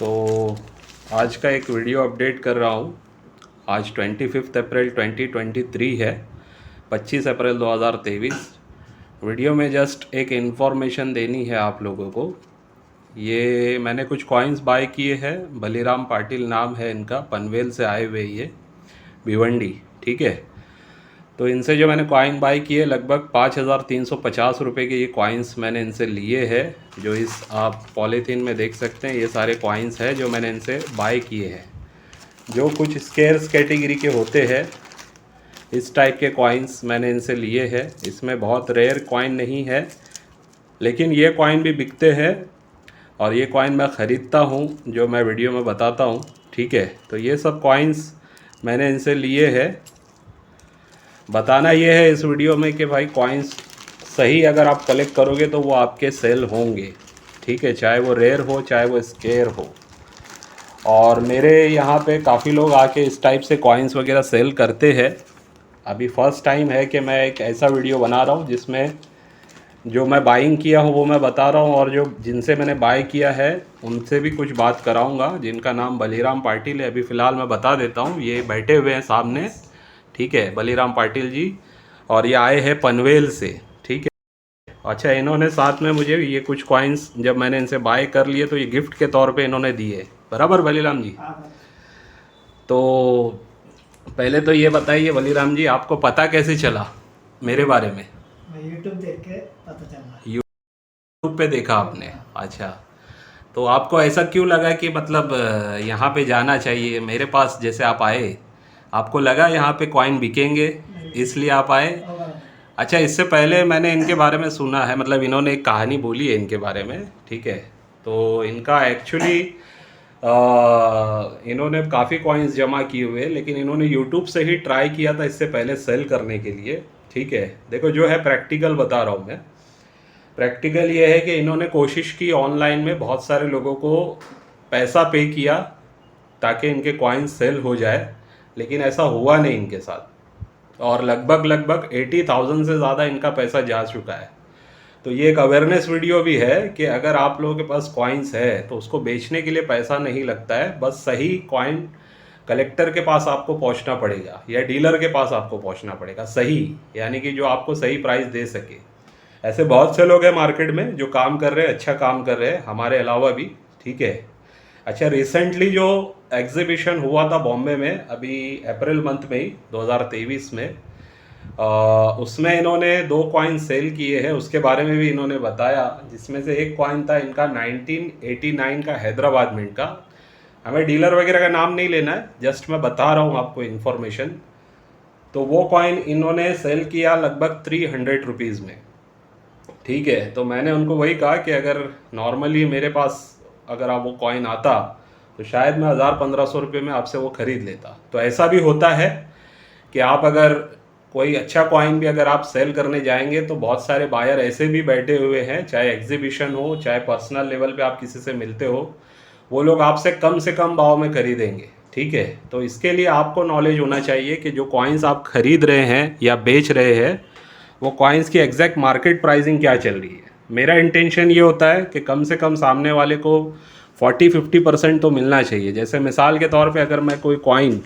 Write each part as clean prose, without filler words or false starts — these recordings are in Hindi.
तो आज का एक वीडियो अपडेट कर रहा हूँ। आज 25 अप्रैल 2023 है, 25 अप्रैल 2023। वीडियो में जस्ट एक इन्फॉर्मेशन देनी है आप लोगों को। ये मैंने कुछ कॉइन्स बाय किए हैं, बलीराम पाटिल नाम है इनका, पनवेल से आए हुए ये भिवंडी, ठीक है। तो इनसे जो मैंने कॉइन बाय किए लगभग 5,350 रुपये के ये कॉइन्स मैंने इनसे लिए हैं। जो इस आप पॉलीथीन में देख सकते हैं, ये सारे कॉइन्स हैं जो मैंने इनसे बाय किए हैं। जो कुछ स्केर्स कैटेगरी के होते हैं, इस टाइप के कॉइन्स मैंने इनसे लिए हैं। इसमें बहुत रेयर कॉइन नहीं है, लेकिन ये कॉइन भी बिकते हैं और ये कॉइन मैं ख़रीदता हूँ, जो मैं वीडियो में बताता हूँ, ठीक है। तो ये सब कॉइन्स मैंने इनसे लिए हैं। बताना ये है इस वीडियो में कि भाई कॉइन्स सही अगर आप कलेक्ट करोगे तो वो आपके सेल होंगे, ठीक है, चाहे वो रेयर हो चाहे वो स्केयर हो। और मेरे यहाँ पे काफ़ी लोग आके इस टाइप से कॉइन्स वगैरह सेल करते हैं। अभी फ़र्स्ट टाइम है कि मैं एक ऐसा वीडियो बना रहा हूँ जिसमें जो मैं बाइंग किया हूँ वो मैं बता रहा हूँ, और जो जिनसे मैंने बाय किया है उनसे भी कुछ बात कराऊँगा, जिनका नाम बलीराम पाटिल है। अभी फ़िलहाल मैं बता देता हूँ, ये बैठे हुए हैं सामने, ठीक है, बलीराम पाटिल जी, और ये आए हैं पनवेल से, ठीक है। अच्छा, इन्होंने साथ में मुझे ये कुछ कॉइन्स जब मैंने इनसे बाय कर लिए तो ये गिफ्ट के तौर पे इन्होंने दिए, बराबर बलीराम जी। तो पहले तो ये बताइए बलीराम जी, आपको पता कैसे चला मेरे बारे में? यूट्यूब देख के पता चला। यूट्यूब पे देखा आपने? अच्छा, तो आपको ऐसा क्यों लगा कि मतलब यहाँ पे जाना चाहिए मेरे पास? जैसे आप आए, आपको लगा यहाँ पे कॉइन बिकेंगे इसलिए आप आए? अच्छा, इससे पहले मैंने इनके बारे में सुना है, मतलब इन्होंने एक कहानी बोली है इनके बारे में, ठीक है। तो इनका एक्चुअली इन्होंने काफ़ी कॉइन्स जमा किए हुए, लेकिन इन्होंने यूट्यूब से ही ट्राई किया था इससे पहले सेल करने के लिए, ठीक है। देखो, जो है प्रैक्टिकल बता रहा हूँ मैं। प्रैक्टिकल ये है कि इन्होंने कोशिश की, ऑनलाइन में बहुत सारे लोगों को पैसा पे किया ताकि इनके कॉइन सेल हो जाए, लेकिन ऐसा हुआ नहीं इनके साथ। और लगभग 80,000 से ज़्यादा इनका पैसा जा चुका है। तो ये एक अवेयरनेस वीडियो भी है कि अगर आप लोगों के पास कॉइन्स है तो उसको बेचने के लिए पैसा नहीं लगता है, बस सही कॉइन कलेक्टर के पास आपको पहुंचना पड़ेगा या डीलर के पास आपको पहुंचना पड़ेगा, सही, यानी कि जो आपको सही प्राइस दे सके। ऐसे बहुत से लोग हैं मार्केट में जो काम कर रहे हैं, अच्छा काम कर रहे हैं, हमारे अलावा भी, ठीक है। अच्छा, रिसेंटली जो एग्जीबिशन हुआ था बॉम्बे में, अभी अप्रैल मंथ में ही 2023 में, उसमें इन्होंने 2 कॉइन सेल किए हैं, उसके बारे में भी इन्होंने बताया। जिसमें से एक कॉइन था इनका 1989 का, हैदराबाद मिंट का। हमें डीलर वगैरह का नाम नहीं लेना है, जस्ट मैं बता रहा हूँ आपको इन्फॉर्मेशन। तो वो कॉइन इन्होंने सेल किया लगभग 300 रुपीज़ में, ठीक है। तो मैंने उनको वही कहा कि अगर नॉर्मली मेरे पास अगर आप वो कॉइन आता तो शायद मैं 1,000-1,500 रुपये में आपसे वो ख़रीद लेता। तो ऐसा भी होता है कि आप अगर कोई अच्छा कॉइन भी अगर आप सेल करने जाएंगे तो बहुत सारे बायर ऐसे भी बैठे हुए हैं, चाहे एग्जीबिशन हो चाहे पर्सनल लेवल पे आप किसी से मिलते हो, वो लोग आपसे से कम भाव में खरीदेंगे, ठीक है। तो इसके लिए आपको नॉलेज होना चाहिए कि जो कॉइन्स आप खरीद रहे हैं या बेच रहे हैं वो कॉइन्स की एग्जैक्ट मार्केट प्राइसिंग क्या चल रही है। मेरा इंटेंशन ये होता है कि कम से कम सामने वाले को 40-50% तो मिलना चाहिए। जैसे मिसाल के तौर पे अगर मैं कोई कॉइन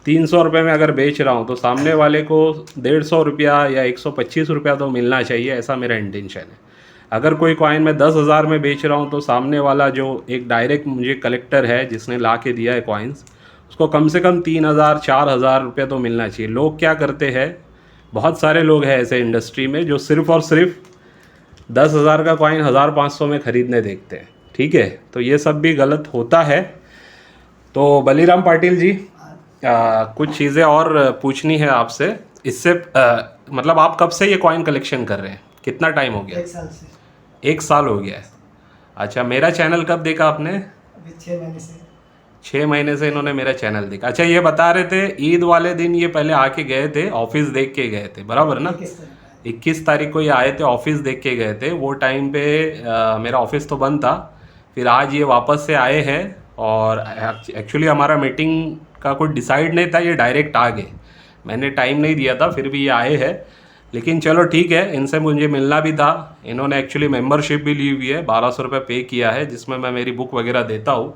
300 रुपये में अगर बेच रहा हूँ तो सामने वाले को 150 रुपया या 125 रुपया तो मिलना चाहिए, ऐसा मेरा इंटेंशन है। अगर कोई कॉइन मैं 10,000 में बेच रहा हूँ तो सामने वाला जो एक डायरेक्ट मुझे कलेक्टर है जिसने ला के दिया है कॉइन्स, उसको कम से कम 3,000-4,000 रुपये तो मिलना चाहिए। लोग क्या करते हैं, बहुत सारे लोग हैं ऐसे इंडस्ट्री में जो सिर्फ़ और सिर्फ 10,000 का कॉइन 1,500 में ख़रीदने देखते हैं, ठीक है। तो ये सब भी गलत होता है। तो बलीराम पाटिल जी, कुछ चीज़ें और पूछनी है आपसे। इससे मतलब आप कब से ये कॉइन कलेक्शन कर रहे हैं, कितना टाइम हो गया? 1 साल से। 1 साल हो गया है। अच्छा, मेरा चैनल कब देखा आपने? अभी 6 महीने से। 6 महीने से इन्होंने मेरा चैनल देखा। अच्छा, ये बता रहे थे ईद वाले दिन ये पहले आके गए थे, ऑफिस देख के गए थे, बराबर ना? 21 तारीख को ये आए थे, ऑफिस देख के गए थे। वो टाइम पे मेरा ऑफिस तो बंद था। फिर आज ये वापस से आए हैं, और एक्चुअली हमारा मीटिंग का कुछ डिसाइड नहीं था, ये डायरेक्ट आ गए, मैंने टाइम नहीं दिया था, फिर भी ये आए हैं। लेकिन चलो ठीक है, इनसे मुझे मिलना भी था। इन्होंने एक्चुअली मेंबरशिप भी ली हुई है, 1200 रुपये पे किया है, जिसमें मैं मेरी बुक वगैरह देता हूँ।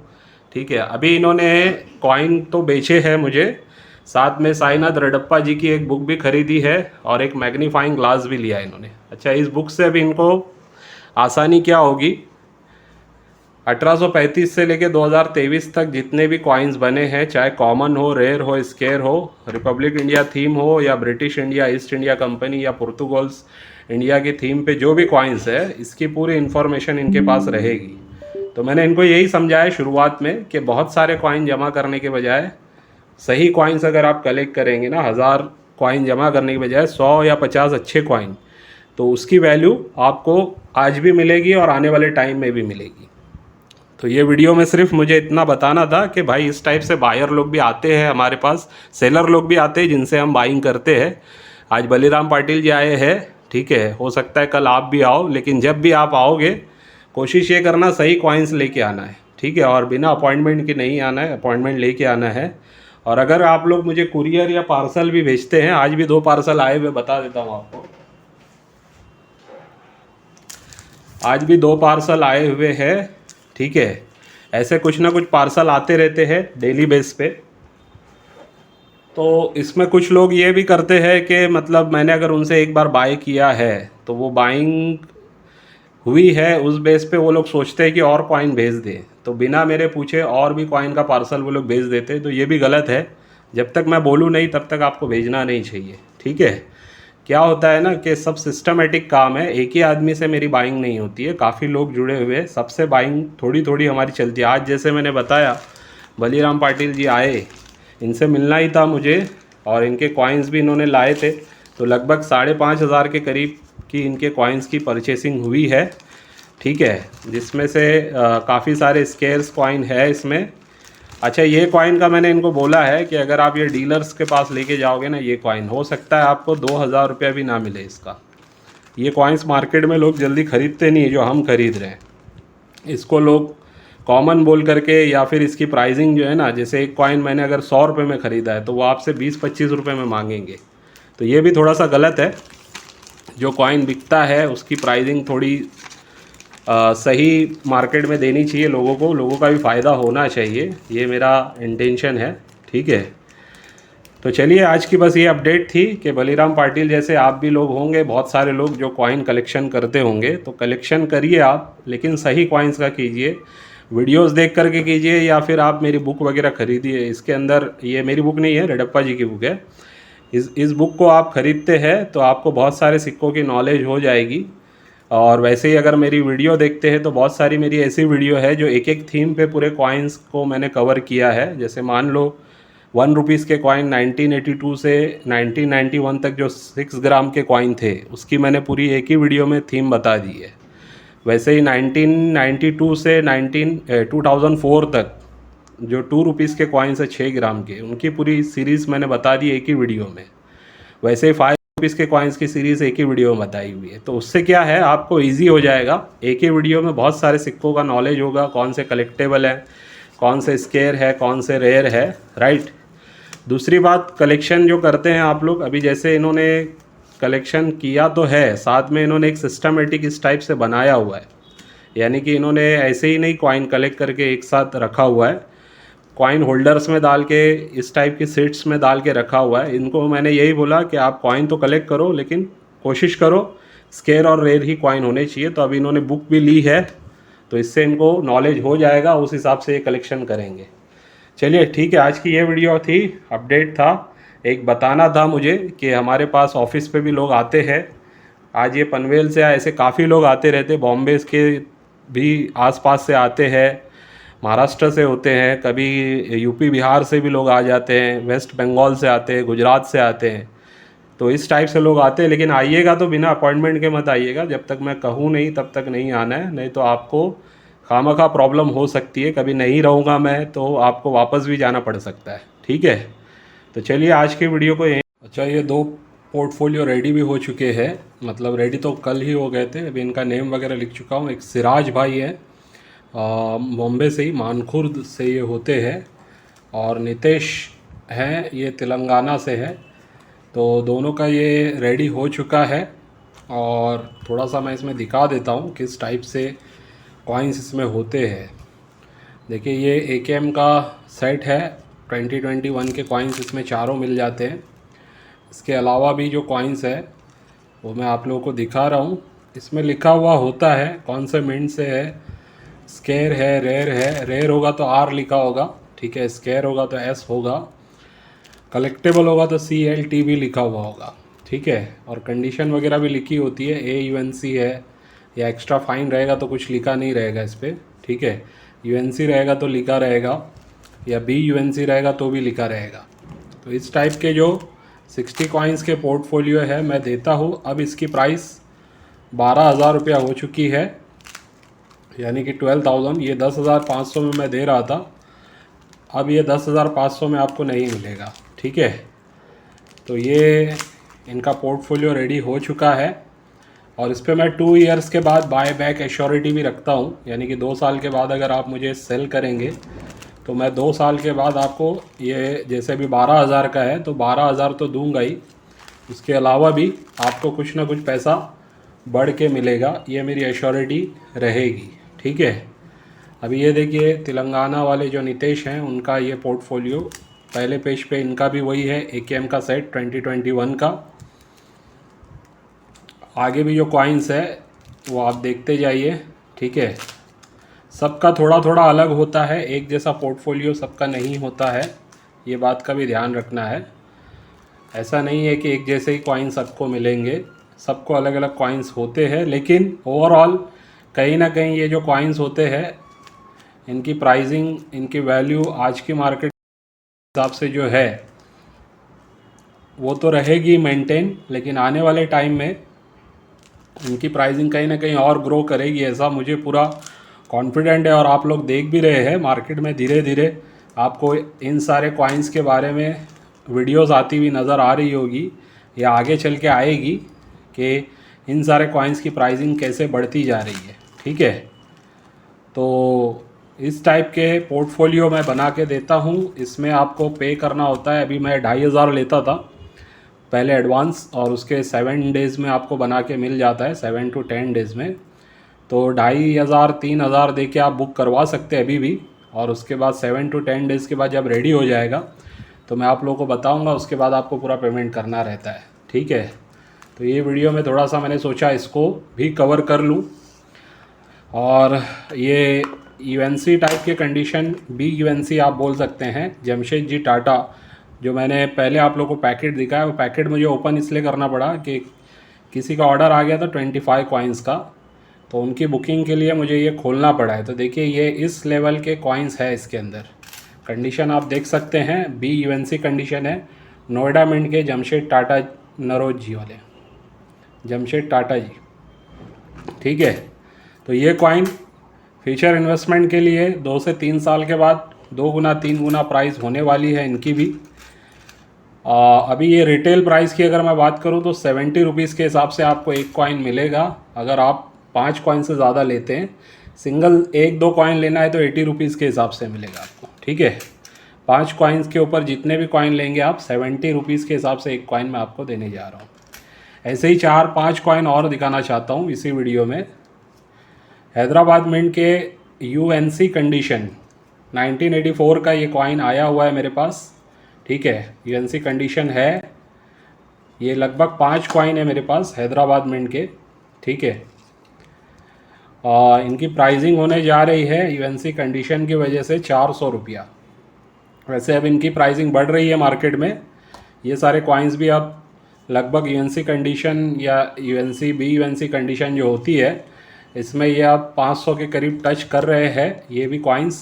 ठीक है, अभी इन्होंने कॉइन तो बेचे हैं मुझे, साथ में साईनाथ रेड्डप्पा जी की एक बुक भी खरीदी है और एक मैग्नीफाइंग ग्लास भी लिया है इन्होंने। अच्छा, इस बुक से अभी इनको आसानी क्या होगी, 1835 से लेके 2023 तक जितने भी कॉइन्स बने हैं, चाहे कॉमन हो, रेयर हो, स्केयर हो, रिपब्लिक इंडिया थीम हो या British India, east India company या पुर्तगाल्स इंडिया की थीम पे जो भी कॉइन्स है, इसकी पूरी इन्फॉर्मेशन इनके पास रहेगी। तो मैंने इनको यही समझाया शुरुआत में कि बहुत सारे कॉइन जमा करने के बजाय सही कॉइन्स अगर आप कलेक्ट करेंगे ना, 1000 कॉइन जमा करने के बजाय 100 या 50 अच्छे कॉइन, तो उसकी वैल्यू आपको आज भी मिलेगी और आने वाले टाइम में भी मिलेगी। तो ये वीडियो में सिर्फ मुझे इतना बताना था कि भाई इस टाइप से बायर लोग भी आते हैं हमारे पास, सेलर लोग भी आते हैं जिनसे हम बाइंग करते हैं। आज बलीराम पाटिल जी आए हैं, ठीक है, हो सकता है कल आप भी आओ, लेकिन जब भी आप आओगे कोशिश ये करना सही कॉइन्स लेके आना है, ठीक है, और बिना अपॉइंटमेंट के नहीं आना है, अपॉइंटमेंट लेके आना है। और अगर आप लोग मुझे कुरियर या पार्सल भी भेजते हैं, आज भी 2 पार्सल आए हुए, बता देता हूँ आपको, आज भी 2 पार्सल आए हुए हैं, ठीक है। ऐसे कुछ ना कुछ पार्सल आते रहते हैं डेली बेस पे। तो इसमें कुछ लोग ये भी करते हैं कि मतलब मैंने अगर उनसे एक बार बाय किया है तो वो बाइंग हुई है, उस बेस पे वो लोग सोचते हैं कि और कॉइन भेज दें, तो बिना मेरे पूछे और भी कॉइन का पार्सल वो लोग भेज देते हैं। तो ये भी गलत है, जब तक मैं बोलूँ नहीं तब तक आपको भेजना नहीं चाहिए, ठीक है। क्या होता है ना कि सब सिस्टमेटिक काम है, एक ही आदमी से मेरी बाइंग नहीं होती है, काफ़ी लोग जुड़े हुए हैं, सबसे बाइंग थोड़ी थोड़ी हमारी चलती है। आज जैसे मैंने बताया बलीराम पाटिल जी आए, इनसे मिलना ही था मुझे, और इनके कॉइन्स भी इन्होंने लाए थे, तो लगभग 5,500 के करीब की इनके कॉइन्स की परचेसिंग हुई है, ठीक है, जिसमें से काफ़ी सारे स्केर्स कॉइन है इसमें। अच्छा, ये कॉइन का मैंने इनको बोला है कि अगर आप ये डीलर्स के पास लेके जाओगे ना, ये कॉइन हो सकता है आपको 2,000 रुपया भी ना मिले इसका। ये कॉइन्स मार्केट में लोग जल्दी ख़रीदते नहीं है जो हम खरीद रहे हैं, इसको लोग कॉमन बोल करके, या फिर इसकी प्राइसिंग जो है ना, जैसे एक कॉइन मैंने अगर 100 रुपये में ख़रीदा है तो वो आपसे 20-25 रुपये में मांगेंगे, तो ये भी थोड़ा सा गलत है। जो कॉइन बिकता है उसकी प्राइसिंग थोड़ी सही मार्केट में देनी चाहिए लोगों को, लोगों का भी फ़ायदा होना चाहिए, ये मेरा इंटेंशन है, ठीक है। तो चलिए, आज की बस ये अपडेट थी कि बलीराम पाटिल जैसे आप भी लोग होंगे, बहुत सारे लोग जो कॉइन कलेक्शन करते होंगे, तो कलेक्शन करिए आप, लेकिन सही कॉइन्स का कीजिए, वीडियोस देख करके कीजिए, या फिर आप मेरी बुक वगैरह ख़रीदिए। इसके अंदर, ये मेरी बुक नहीं है, रेड्डप्पा जी की बुक है, इस बुक को आप ख़रीदते हैं तो आपको बहुत सारे सिक्कों की नॉलेज हो जाएगी। और वैसे ही अगर मेरी वीडियो देखते हैं तो बहुत सारी मेरी ऐसी वीडियो है जो एक एक थीम पे पूरे कॉइन्स को मैंने कवर किया है। जैसे मान लो 1 रुपीज़ के कॉइन 1982 से 1991 तक जो 6 ग्राम के कॉइन थे, उसकी मैंने पूरी एक ही वीडियो में थीम बता दी है। वैसे ही 1992 से 2004 तक जो 2 रुपीज़ के कॉइन्स है 6 ग्राम के, उनकी पूरी सीरीज़ मैंने बता दी एक ही वीडियो में। वैसे ही 5 रुपीज़ के कॉइन्स की सीरीज़ एक ही वीडियो में बताई हुई है। तो उससे क्या है, आपको इजी हो जाएगा, एक ही वीडियो में बहुत सारे सिक्कों का नॉलेज होगा, कौन से कलेक्टेबल है, कौन से स्केयर है, कौन से रेयर है, राइट। दूसरी बात, कलेक्शन जो करते हैं आप लोग, अभी जैसे इन्होंने कलेक्शन किया तो है, साथ में इन्होंने एक सिस्टमेटिक इस टाइप से बनाया हुआ है, यानी कि इन्होंने ऐसे ही नहीं कॉइन कलेक्ट करके एक साथ रखा हुआ है, कॉइन होल्डर्स में डाल के, इस टाइप की सीट्स में डाल के रखा हुआ है। इनको मैंने यही बोला कि आप कॉइन तो कलेक्ट करो, लेकिन कोशिश करो स्केयर और रेयर ही कॉइन होने चाहिए। तो अभी इन्होंने बुक भी ली है, तो इससे इनको नॉलेज हो जाएगा, उस हिसाब से ये कलेक्शन करेंगे। चलिए ठीक है, आज की ये वीडियो थी, अपडेट था, एक बताना था मुझे कि हमारे पास ऑफिस पे भी लोग आते हैं। आज ये पनवेल से ऐसे काफ़ी लोग आते रहते, बॉम्बे के भी आसपास से आते हैं, महाराष्ट्र से होते हैं, कभी यूपी बिहार से भी लोग आ जाते हैं, वेस्ट बंगाल से आते हैं, गुजरात से आते हैं। तो इस टाइप से लोग आते हैं, लेकिन आइएगा तो बिना अपॉइंटमेंट के मत आइएगा, जब तक मैं कहूँ नहीं तब तक नहीं आना है, नहीं तो आपको खामखा प्रॉब्लम हो सकती है। कभी नहीं रहूँगा मैं तो आपको वापस भी जाना पड़ सकता है, ठीक है। तो चलिए आज की वीडियो को यहीं। अच्छा, ये 2 पोर्टफोलियो रेडी भी हो चुके हैं, मतलब रेडी तो कल ही हो गए थे, अभी इनका नेम वगैरह लिख चुका हूँ। एक सिराज भाई है, बॉम्बे से ही, मानखुर्द से ये होते हैं, और नितेश हैं, ये तेलंगाना से है। तो दोनों का ये रेडी हो चुका है और थोड़ा सा मैं इसमें दिखा देता हूँ किस टाइप से कॉइन्स इसमें होते हैं। देखिए ये AKM का सेट है, 2021 के कॉइन्स इसमें चारों मिल जाते हैं। इसके अलावा भी जो कॉइन्स है वो मैं आप लोगों को दिखा रहा हूँ। इसमें लिखा हुआ होता है कौन से मिंट से है, स्केयर है, रेयर है। रेयर होगा तो R लिखा होगा, ठीक है, स्केयर होगा तो S होगा, कलेक्टेबल होगा तो CLT भी लिखा हुआ होगा, ठीक है। और कंडीशन वगैरह भी लिखी होती है, AUNC है, या एक्स्ट्रा फाइन रहेगा तो कुछ लिखा नहीं रहेगा इस पर, ठीक है। UNC रहेगा तो लिखा रहेगा, या BUNC रहेगा तो भी लिखा रहेगा। तो इस टाइप के जो 60 कॉइन्स के पोर्टफोलियो है मैं देता हूँ। अब इसकी प्राइस 12,000 रुपया हो चुकी है, यानी कि 12,000। ये 10,500 में मैं दे रहा था, अब ये 10,500 में आपको नहीं मिलेगा, ठीक है। तो ये इनका पोर्टफोलियो रेडी हो चुका है और इस पर मैं 2 ईयर्स के बाद बाय बैक एश्योरिटी भी रखता हूँ, यानी कि 2 साल के बाद अगर आप मुझे सेल करेंगे तो मैं 2 साल के बाद आपको ये, जैसे भी 12,000 का है तो 12,000 तो दूंगा ही, उसके अलावा भी आपको कुछ ना कुछ पैसा बढ़ के मिलेगा, ये मेरी एश्योरिटी रहेगी, ठीक है। अभी ये देखिए तेलंगाना वाले जो नितेश हैं उनका ये पोर्टफोलियो पहले पेज पे इनका भी वही है, AKM का सेट 2021 का। आगे भी जो कॉइन्स है वो आप देखते जाइए, ठीक है। सबका थोड़ा थोड़ा अलग होता है, एक जैसा पोर्टफोलियो सबका नहीं होता है, ये बात का भी ध्यान रखना है। ऐसा नहीं है कि एक जैसे ही कॉइन सबको मिलेंगे, सबको अलग अलग कॉइन्स होते हैं, लेकिन ओवरऑल कहीं ना कहीं ये जो कॉइन्स होते हैं इनकी प्राइसिंग, इनकी वैल्यू आज की मार्केट के हिसाब से जो है वो तो रहेगी मेंटेन, लेकिन आने वाले टाइम में इनकी प्राइसिंग कहीं ना कहीं और ग्रो करेगी, ऐसा मुझे पूरा कॉन्फिडेंट है। और आप लोग देख भी रहे हैं मार्केट में धीरे धीरे आपको इन सारे कॉइन्स के बारे में वीडियोस आती हुई नज़र आ रही होगी, या आगे चल के आएगी कि इन सारे कॉइन्स की प्राइसिंग कैसे बढ़ती जा रही है, ठीक है। तो इस टाइप के पोर्टफोलियो मैं बना के देता हूँ, इसमें आपको पे करना होता है। अभी मैं 2,500 लेता था पहले एडवांस, और उसके 7 डेज़ में आपको बना के मिल जाता है, 7 to 10 डेज़ में। तो 2,500 3,000 दे के आप बुक करवा सकते हैं अभी भी, और उसके बाद 7 to 10 डेज़ के बाद जब रेडी हो जाएगा तो मैं आप लोगों को बताऊंगा, उसके बाद आपको पूरा पेमेंट करना रहता है, ठीक है। तो ये वीडियो में थोड़ा सा मैंने सोचा इसको भी कवर कर लूँ। और ये UNC टाइप के कंडीशन, BUNC आप बोल सकते हैं, जमशेद जी टाटा, जो मैंने पहले आप लोगों को पैकेट दिखाया, वो पैकेट मुझे ओपन इसलिए करना पड़ा कि किसी का ऑर्डर आ गया था 25 कॉइन्स का, तो उनकी बुकिंग के लिए मुझे ये खोलना पड़ा है। तो देखिए ये इस लेवल के कॉइन्स है, इसके अंदर कंडीशन आप देख सकते हैं, BUNC कंडीशन है, नोएडा मिंट के जमशेद टाटा नरोज जी वाले, जमशेद टाटा जी, ठीक है। तो ये कॉइन फ्यूचर इन्वेस्टमेंट के लिए 2 से 3 साल के बाद 2 गुना 3 गुना प्राइस होने वाली है इनकी भी। अभी ये रिटेल प्राइस की अगर मैं बात करूँ तो 70 रुपीज़ के हिसाब से आपको एक कॉइन मिलेगा। अगर आप 5 कॉइन से ज़्यादा लेते हैं, सिंगल 1-2 कॉइन लेना है तो 80 रुपीज़ के हिसाब से मिलेगा आपको, ठीक है। 5 कॉइन्स के ऊपर जितने भी कॉइन लेंगे आप 70 रुपीज़ के हिसाब से एक कॉइन मैं आपको देने जा रहा हूँ। ऐसे ही 4-5 कॉइन और दिखाना चाहता हूँ इसी वीडियो में। हैदराबाद मिंट के UNC कंडीशन 1984 का ये कॉइन आया हुआ है मेरे पास, ठीक है। UNC कंडीशन है, ये लगभग 5 कॉइन है मेरे पास हैदराबाद मिंट के, ठीक है। इनकी प्राइसिंग होने जा रही है UNC कंडीशन की वजह से 400 रुपया। वैसे अब इनकी प्राइसिंग बढ़ रही है मार्केट में, ये सारे कॉइन्स भी अब लगभग UNC कंडीशन या BUNC कंडीशन जो होती है इसमें ये अब 500 के करीब टच कर रहे हैं ये भी कॉइन्स।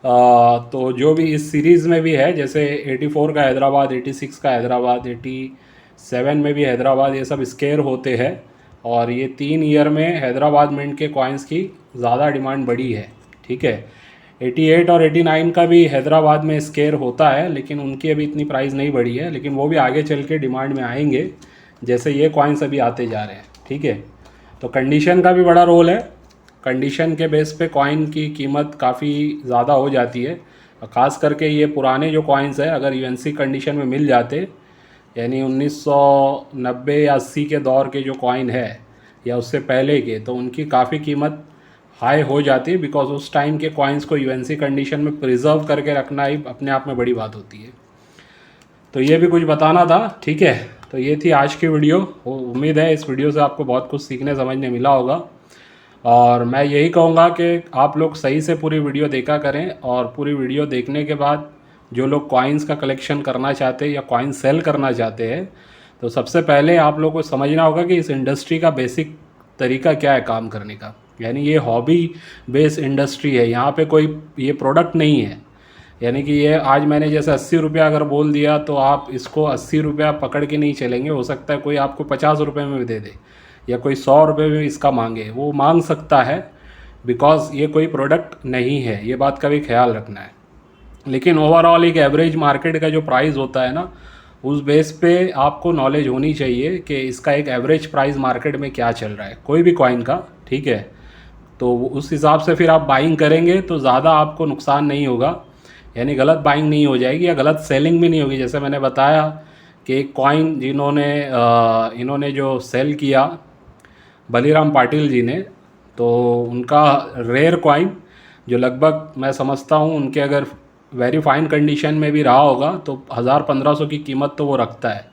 तो जो भी इस सीरीज़ में भी है, जैसे 84 का हैदराबाद, 86 का हैदराबाद, 87 में भी हैदराबाद, ये सब स्केयर होते हैं। और ये 3 ईयर में हैदराबाद मिंट के कॉइन्स की ज़्यादा डिमांड बढ़ी है, ठीक है। 88 और 89 का भी हैदराबाद में स्केयर होता है, लेकिन उनकी अभी इतनी प्राइस नहीं बढ़ी है, लेकिन वो भी आगे चल के डिमांड में आएंगे जैसे ये कॉइन्स अभी आते जा रहे हैं, ठीक है। तो कंडीशन का भी बड़ा रोल है, कंडीशन के बेस पे कॉइन की कीमत काफ़ी ज़्यादा हो जाती है। ख़ास करके ये पुराने जो कॉइन्स है अगर UNC कंडीशन में मिल जाते यानी 1990 या 80 के दौर के जो कॉइन है या उससे पहले के, तो उनकी काफ़ी कीमत हाई हो जाती है, बिकॉज उस टाइम के कॉइन्स को यूएनसी कंडीशन में प्रिजर्व करके रखना ही अपने आप में बड़ी बात होती है। तो ये भी कुछ बताना था, ठीक है। तो ये थी आज की वीडियो। उम्मीद है इस वीडियो से आपको बहुत कुछ सीखने समझने मिला होगा, और मैं यही कहूँगा कि आप लोग सही से पूरी वीडियो देखा करें, और पूरी वीडियो देखने के बाद जो लोग कॉइन्स का कलेक्शन करना चाहते हैं या कॉइन सेल करना चाहते हैं, तो सबसे पहले आप लोगों को समझना होगा कि इस इंडस्ट्री का बेसिक तरीका क्या है काम करने का। यानी ये हॉबी बेस्ड इंडस्ट्री है, यहाँ पे कोई ये प्रोडक्ट नहीं है। यानी कि ये आज मैंने जैसे 80 रुपया अगर बोल दिया तो आप इसको 80 रुपया पकड़ के नहीं चलेंगे। हो सकता है कोई आपको 50 रुपये में भी दे दे, या कोई 100 रुपये में इसका मांगे, वो मांग सकता है, बिकॉज ये कोई प्रोडक्ट नहीं है। ये बात का भी ख्याल रखना है। लेकिन ओवरऑल एक एवरेज मार्केट का जो प्राइस होता है ना, उस बेस पे आपको नॉलेज होनी चाहिए कि इसका एक एवरेज प्राइस मार्केट में क्या चल रहा है कोई भी कॉइन का, ठीक है। तो उस हिसाब से फिर आप बाइंग करेंगे तो ज़्यादा आपको नुकसान नहीं होगा, यानी गलत बाइंग नहीं हो जाएगी या गलत सेलिंग भी नहीं होगी। जैसे मैंने बताया कि एक कॉइन जिन्होंने इन्होंने जो सेल किया बलीराम पाटिल जी ने, तो उनका रेयर कॉइन जो लगभग मैं समझता हूँ उनके अगर वेरी फाइन कंडीशन में भी रहा होगा तो 1000-1500 की कीमत तो वो रखता है।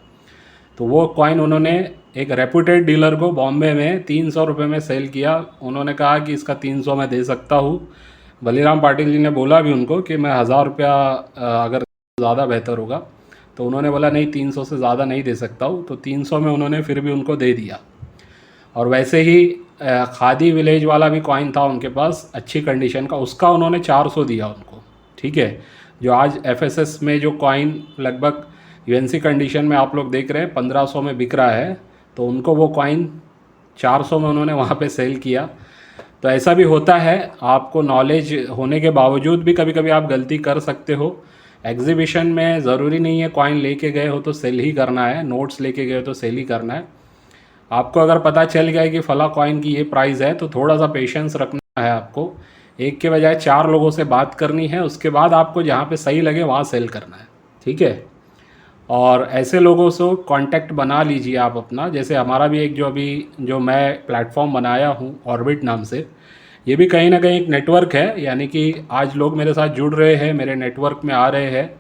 तो वो कॉइन उन्होंने एक रेपुटेड डीलर को बॉम्बे में 300 रुपये में सेल किया। उन्होंने कहा कि इसका 300 मैं दे सकता हूँ। बलीराम पाटिल जी ने बोला भी उनको कि मैं 1000 रुपया अगर ज़्यादा बेहतर होगा, तो उन्होंने बोला नहीं 300 से ज़्यादा नहीं दे सकता हूँ। तो 300 में उन्होंने फिर भी उनको दे दिया। और वैसे ही खादी विलेज वाला भी कॉइन था उनके पास अच्छी कंडीशन का, उसका उन्होंने 400 दिया उनको, ठीक है। जो आज एफएसएस में जो कॉइन लगभग यूएनसी कंडीशन में आप लोग देख रहे हैं 1500 में बिक रहा है, तो उनको वो कॉइन 400 में उन्होंने वहाँ पे सेल किया। तो ऐसा भी होता है, आपको नॉलेज होने के बावजूद भी कभी कभी आप गलती कर सकते हो। एग्जीबिशन में ज़रूरी नहीं है कॉइन लेके गए हो तो सेल ही करना है, नोट्स लेके गए हो तो सेल ही करना है। आपको अगर पता चल गया है कि फला कॉइन की ये प्राइस है, तो थोड़ा सा पेशेंस रखना है आपको। एक के बजाय 4 लोगों से बात करनी है, उसके बाद आपको जहाँ पे सही लगे वहाँ सेल करना है, ठीक है। और ऐसे लोगों से कांटेक्ट बना लीजिए आप अपना। जैसे हमारा भी एक जो मैं प्लेटफॉर्म बनाया हूँ ऑर्बिट नाम से, ये भी कहीं ना कहीं एक नेटवर्क है। यानी कि आज लोग मेरे साथ जुड़ रहे हैं, मेरे नेटवर्क में आ रहे हैं,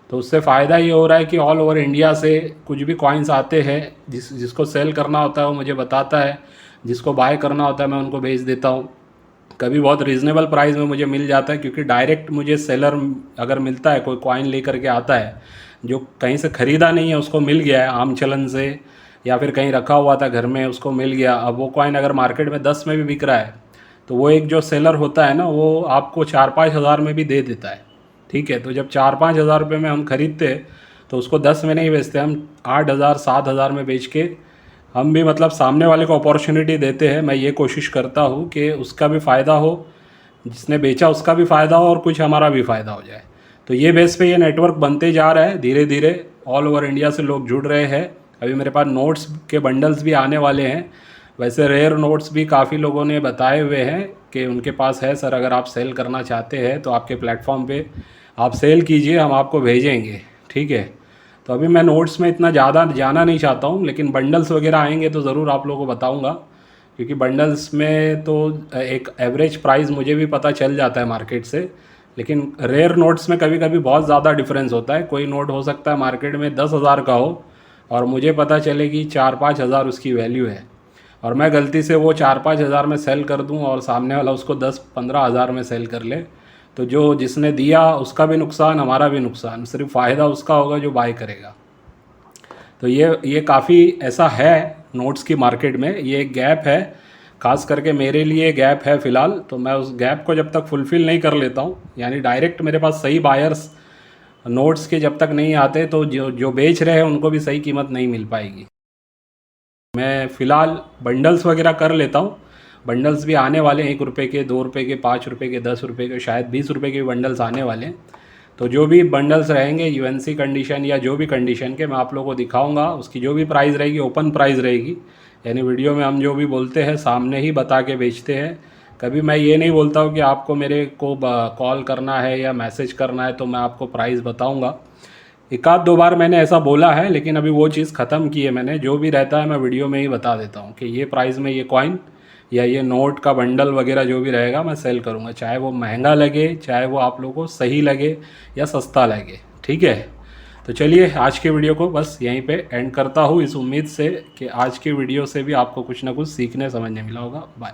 तो उससे फ़ायदा ये हो रहा है कि ऑल ओवर इंडिया से कुछ भी कॉइन्स आते हैं। जिसको सेल करना होता है वो मुझे बताता है, जिसको बाय करना होता है मैं उनको भेज देता हूँ। कभी बहुत रीज़नेबल प्राइस में मुझे मिल जाता है, क्योंकि डायरेक्ट मुझे सेलर अगर मिलता है, कोई कॉइन लेकर के आता है जो कहीं से ख़रीदा नहीं है, उसको मिल गया है आम चलन से, या फिर कहीं रखा हुआ था घर में उसको मिल गया। अब वो कॉइन अगर मार्केट में 10 में भी बिक रहा है, तो वो एक जो सेलर होता है ना, वो आपको 4-5 हज़ार में भी दे देता है, ठीक है। तो जब 4-5 हज़ार रुपये में हम ख़रीदते तो उसको 10 में नहीं बेचते, हम 8,000-7,000 में बेच के हम भी मतलब सामने वाले को अपॉर्चुनिटी देते हैं। मैं ये कोशिश करता हूँ कि उसका भी फ़ायदा हो, जिसने बेचा उसका भी फ़ायदा हो और कुछ हमारा भी फ़ायदा हो जाए। तो ये बेस पे ये नेटवर्क बनते जा रहा है धीरे धीरे। ऑल ओवर इंडिया से लोग जुड़ रहे हैं। अभी मेरे पास नोट्स के बंडल्स भी आने वाले हैं। वैसे रेयर नोट्स भी काफ़ी लोगों ने बताए हुए हैं कि उनके पास है, सर अगर आप सेल करना चाहते हैं तो आपके प्लेटफॉर्म पे आप सेल कीजिए, हम आपको भेजेंगे, ठीक है। तो अभी मैं नोट्स में इतना ज़्यादा जाना नहीं चाहता हूँ, लेकिन बंडल्स वगैरह आएंगे तो ज़रूर आप लोगों को बताऊँगा, क्योंकि बंडल्स में तो एक एवरेज प्राइस मुझे भी पता चल जाता है मार्केट से। लेकिन रेयर नोट्स में कभी कभी बहुत ज़्यादा डिफरेंस होता है। कोई नोट हो सकता है मार्केट में 10,000 का हो और मुझे पता चले कि 4-5 हज़ार उसकी वैल्यू है, और मैं गलती से वो 4-5 हज़ार में सेल कर दूं और सामने वाला उसको 10-15 हज़ार में सेल कर ले, तो जो जिसने दिया उसका भी नुकसान, हमारा भी नुकसान। सिर्फ फ़ायदा उसका होगा जो बाय करेगा। तो ये काफ़ी ऐसा है नोट्स की मार्केट में, ये एक गैप है, ख़ास करके मेरे लिए गैप है फ़िलहाल। तो मैं उस गैप को जब तक फुलफ़िल नहीं कर लेता हूँ, यानी डायरेक्ट मेरे पास सही बायर्स नोट्स के जब तक नहीं आते, तो जो बेच रहे हैं उनको भी सही कीमत नहीं मिल पाएगी। मैं फ़िलहाल बंडल्स वगैरह कर लेता हूँ। बंडल्स भी आने वाले हैं, 1 रुपये के, 2 रुपये के, 5 रुपये के, 10 रुपये के, शायद 20 रुपये के भी बंडल्स आने वाले हैं। तो जो भी बंडल्स रहेंगे यूएनसी कंडीशन या जो भी कंडीशन के, मैं आप लोगों को दिखाऊंगा। उसकी जो भी प्राइस रहेगी ओपन प्राइस रहेगी, यानी वीडियो में हम जो भी बोलते हैं सामने ही बता के बेचते हैं। कभी मैं ये नहीं बोलता हूँ कि आपको मेरे को कॉल करना है या मैसेज करना है तो मैं आपको प्राइस बताऊँगा, एक आध दो बार मैंने ऐसा बोला है, लेकिन अभी वो चीज़ ख़त्म की है मैंने। जो भी रहता है मैं वीडियो में ही बता देता हूँ कि ये प्राइस में ये कॉइन या ये नोट का बंडल वगैरह जो भी रहेगा मैं सेल करूँगा, चाहे वो महंगा लगे, चाहे वो आप लोगों को सही लगे या सस्ता लगे, ठीक है। तो चलिए आज के वीडियो को बस यहीं पे एंड करता हूँ, इस उम्मीद से कि आज के वीडियो से भी आपको कुछ ना कुछ सीखने समझने मिला होगा। बाय।